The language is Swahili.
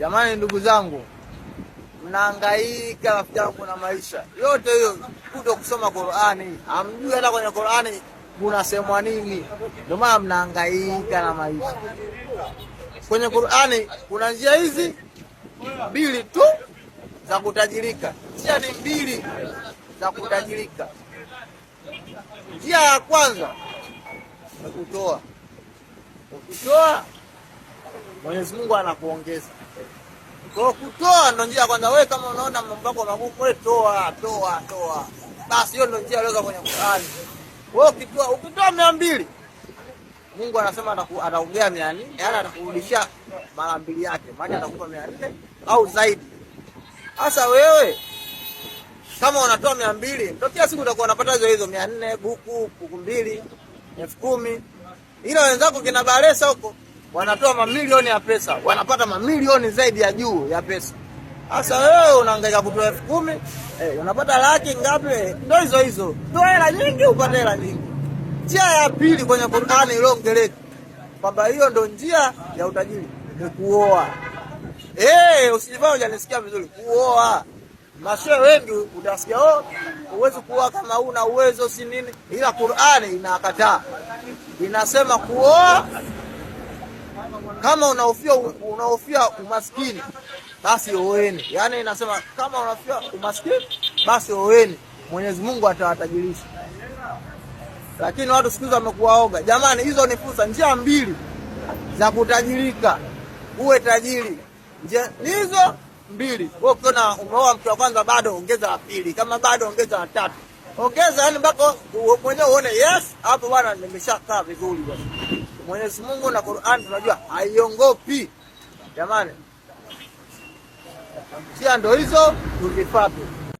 Jamani ndugu zangu, mnahangaika rafiki yangu na maisha. Yote hiyo kuto kusoma Qur'ani. Hamjui hata kwenye Qur'ani kunasemwa nini. Ndio maana mnahangaika na maisha. Kwenye Qur'ani kuna njia hizi mbili tu za kutajirika. Njia ni mbili za kutajirika. Njia ya kwanza ni kutoa. Ukitoa Mwenyezi Mungu anakuongeza. Kwa kutoa ndio njia ya kwanza. Wewe kama unaona mambo yako magumu, wewe toa. Basi hiyo ndio njia iliyoka kwenye Qur'ani. Wewe ukitoa 200, Mungu anasema atakuongea 400, yaani atakurudishia mara 2 yake. Maana atakupa 400 au zaidi. Sasa wewe kama unatoa 200, ndio kila siku utakuwa unapata hizo 400, buku 2,000, 10,000. Ila wenzako kina Baresa huko wanatoa mamilioni ya pesa, wanapata mamilioni zaidi ya juu ya pesa. Sasa wewe unahangaika kutoa 10,000, unapata laki ngapi? Ndio hizo. Toa hela nyingi upate hela nyingi. Njia ya pili kwenye Qur'ani iliongeleka kwamba hiyo ndio njia ya utajiri, ni kuoa. Usijifanye hujanisikia vizuri. Kuoa. Mashehe wengi utasikia huwezi kuoa kama huna uwezo si nini, ila Qur'ani inakataa. Inasema kuoa kama unahofia umaskini basi oeni. Yaani inasema kama unahofia umaskini basi oeni. Mwenyezi Mungu atawatajirisha. Lakini watu siku hizi wamekuwa oga. Jamani, hizo ni fursa, njia mbili za kutajirika. Uwe tajiri. Njia hizo mbili. Wewe ukiona umeoa mtu wa kwanza bado ongeza wa pili, kama bado ongeza wa tatu. Ongeza yani mpaka mwenyewe uone yes, hapo bwana nimeshakaa vizuri bwana. Mwenyezi Mungu na Qur'an tunajua haiongopi. Jamani. Njia ndio hizo tuzifuate.